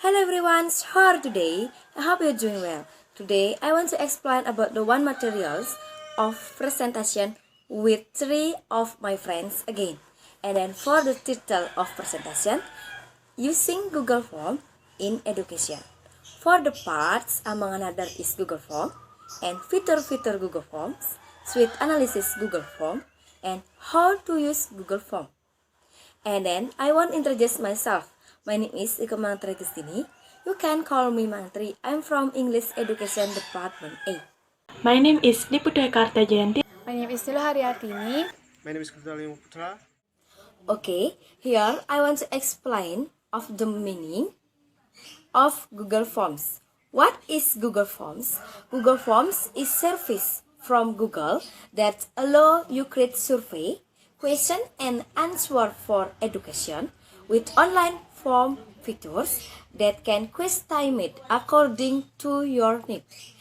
Hello everyone, how are you today? I hope you're doing well. Today I want to explain about the one materials of presentation with three of my friends again. And then for the title of presentation, using Google Form in education. For the parts among another is Google Form and feature Google Forms, suite analysis Google Form, and how to use Google Form. And then I want to introduce myself. My name is Komang Tri Agustini. You can call me Mantri. I'm from English Education Department A. My name is Putu Eka Artajayanti. My name is Luh Ari Artini. My name is Putra. Okay, here I want to explain of the meaning of Google Forms. What is Google Forms? Google Forms is service from Google that allow you create survey, question and answer for education with online form features that can custom it according to your needs.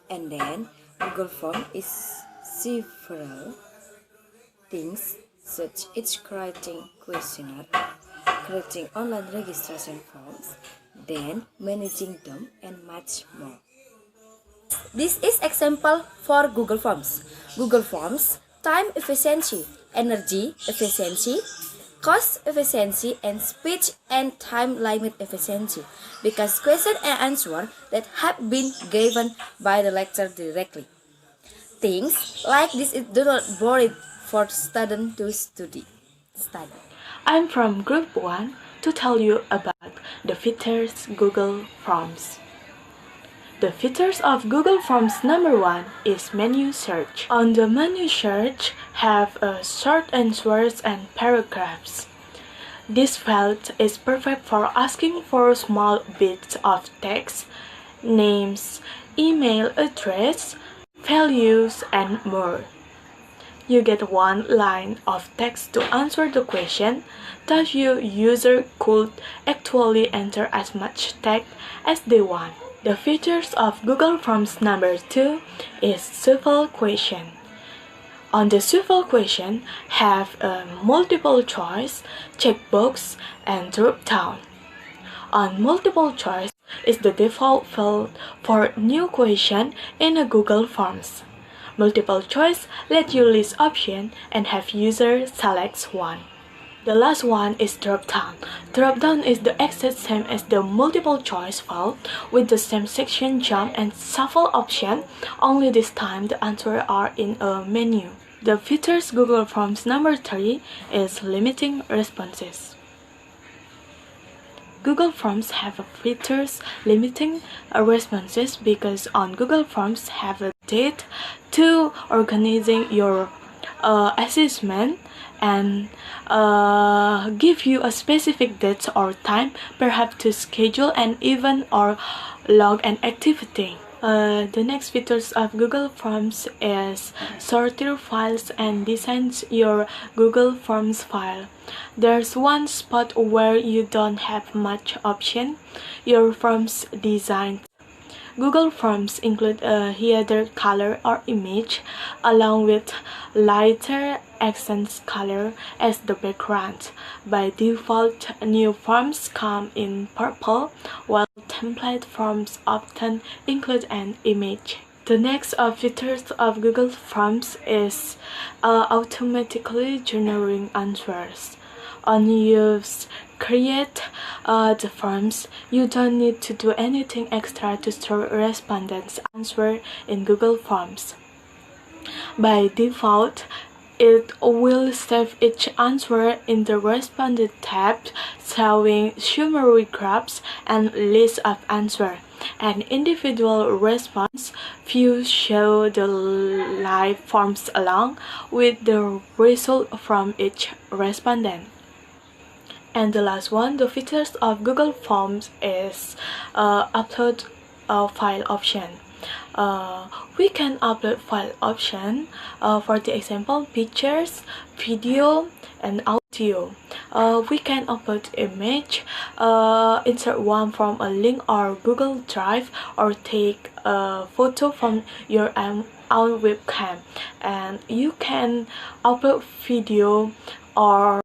And then Google Form is several things such as creating questionnaire, creating online registration forms, then managing them and much more. This is example for Google Forms. Google Forms, time efficiency, energy efficiency, cost efficiency, and speech and time limit efficiency, because question and answer that have been given by the lecturer directly. Things like this do not bore for students to study. I'm from Group 1 to tell you about the features Google Forms. The features of Google Forms number 1 is menu search. On the menu search have short answers and paragraphs. This field is perfect for asking for small bits of text, names, email address, values, and more. You get one line of text to answer the question, thus your user could actually enter as much text as they want. The features of Google Forms number 2 is shuffle question. On the shuffle question have a multiple choice, checkbox, and drop down. On multiple choice is the default field for new question in a Google Forms. Multiple choice let you list option and have user select one. The last one is drop down. Drop down is the exact same as the multiple choice field with the same section jump and shuffle option, only this time the answers are in a menu. The features Google Forms number 3 is limiting responses. Google Forms have features limiting responses because on Google Forms have a date to organizing your assessment and give you a specific date or time, perhaps to schedule an event or log an activity. The next features of Google Forms is sort your files and design your Google Forms file. There's one spot where you don't have much option, your Forms design. Google Forms include a header color or image along with lighter accent color as the background. By default, new forms come in purple, while template forms often include an image. The next features of Google Forms is automatically generating answers. On use create the forms, you don't need to do anything extra to store respondents' answer in Google Forms. By default, it will save each answer in the Respondent tab, showing summary graphs and list of answers. An individual response view show the live forms along with the result from each respondent. And the last one, the features of Google Forms is upload file option. We can upload file option for the example pictures, video, and audio. We can upload image, insert one from a link or Google Drive, or take a photo from your own webcam. And you can upload video or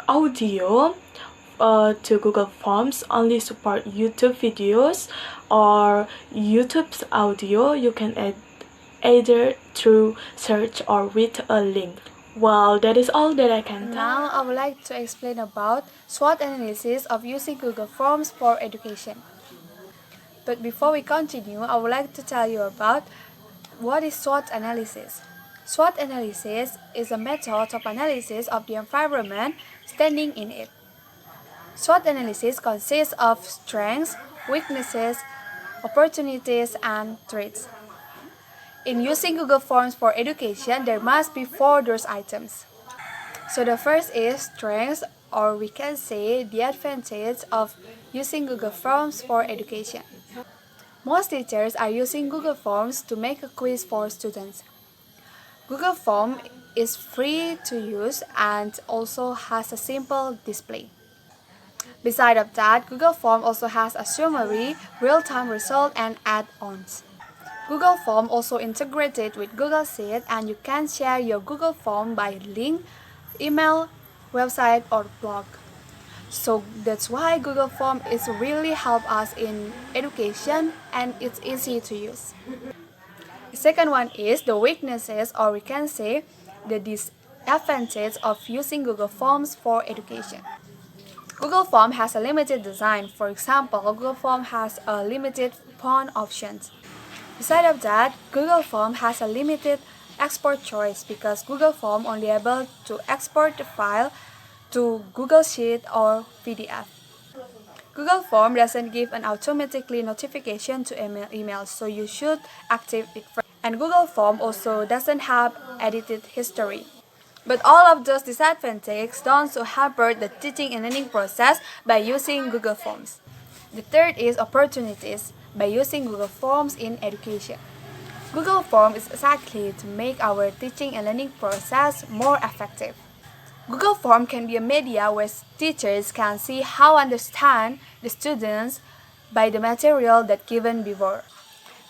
audio to Google Forms only support YouTube videos or YouTube's audio, you can add either through search or with a link. Well, that is all that I can tell. Now I would like to explain about SWOT analysis of using Google Forms for education. But before we continue, I would like to tell you about what is SWOT analysis. SWOT analysis is a method of analysis of the environment standing in it. SWOT analysis consists of strengths, weaknesses, opportunities, and threats. In using Google Forms for education, there must be 4 those items. So the first is strengths, or we can say the advantage of using Google Forms for education. Most teachers are using Google Forms to make a quiz for students. Google Form is free to use and also has a simple display. Besides of that, Google Form also has a summary, real-time result, and add-ons. Google Form also integrated with Google Sheet, and you can share your Google Form by link, email, website, or blog. So that's why Google Form is really help us in education, and it's easy to use. The second one is the weaknesses, or we can say the disadvantage of using Google Forms for education. Google Form has a limited design. For example, Google Form has a limited font options. Besides of that, Google Form has a limited export choice because Google Form only able to export the file to Google Sheet or PDF. Google Form doesn't give an automatically notification to email, so you should activate it first. And Google Form also doesn't have edited history. But all of those disadvantages don't so hamper the teaching and learning process by using Google Forms. The third is opportunities by using Google Forms in education. Google Forms is exactly to make our teaching and learning process more effective. Google Form can be a media where teachers can see how understand the students by the material that given before.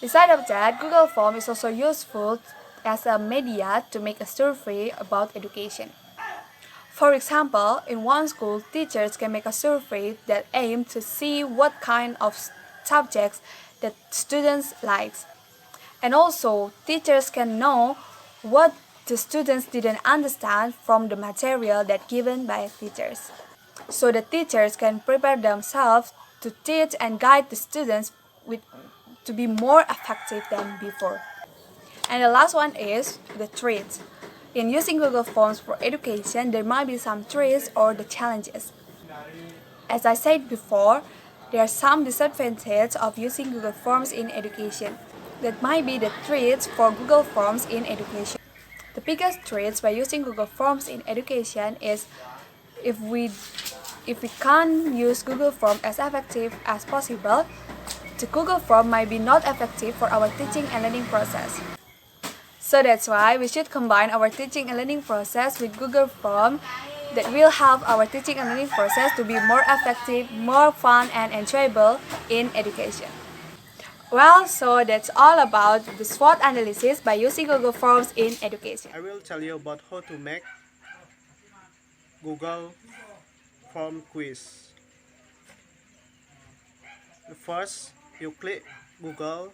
Besides of that, Google Form is also useful as a media to make a survey about education. For example, in one school, teachers can make a survey that aims to see what kind of subjects that students like. And also, teachers can know what the students didn't understand from the material that given by teachers. So the teachers can prepare themselves to teach and guide the students to be more effective than before. And the last one is the threats. In using Google Forms for education, there might be some threats or the challenges. As I said before, there are some disadvantages of using Google Forms in education. That might be the threats for Google Forms in education. The biggest threats by using Google Forms in education is if we can't use Google Form as effective as possible, the Google Form might be not effective for our teaching and learning process. So that's why we should combine our teaching and learning process with Google Form that will help our teaching and learning process to be more effective, more fun, and enjoyable in education. Well, so that's all about the SWOT analysis by using Google Forms in education. I will tell you about how to make Google Form quiz. First, you click Google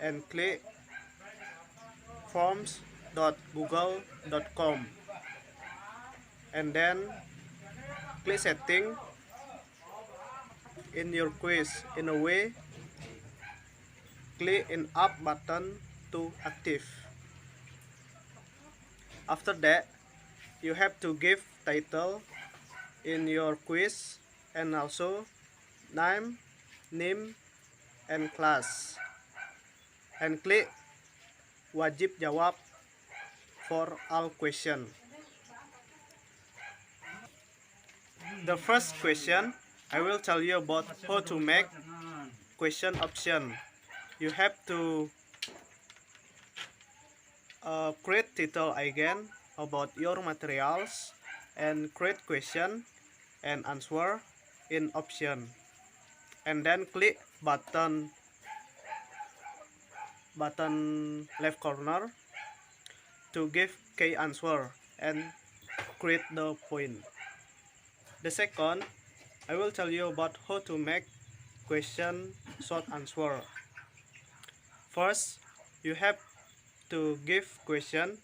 and click forms.google.com and then click setting in your quiz. In a way, click in up button to active. After that, you have to give title in your quiz and also name, and class, and click wajib jawab for all question. The first question, I will tell you about how to make question option. You have to create title again about your materials and create question and answer in option, and then click button left corner to give key answer and create the point. The second, I will tell you about how to make question short answer. First, you have to give question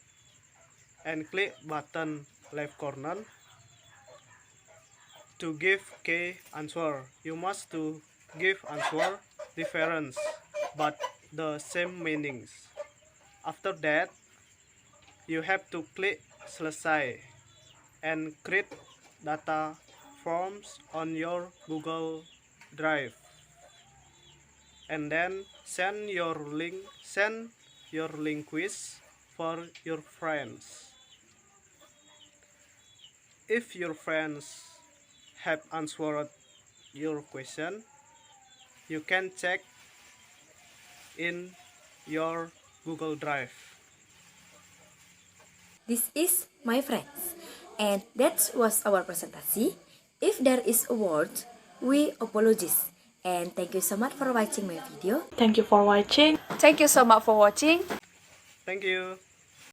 and click button left corner to give key answer. You must to give answer different but the same meanings. After that, you have to click selesai and create data forms on your Google Drive, and then send your link quiz for your friends. If your friends have answered your question, you can check in your Google Drive. This is my friends, and that was our presentation. If there is a word, we apologize. And thank you so much for watching my video. Thank you for watching. Thank you so much for watching. Thank you.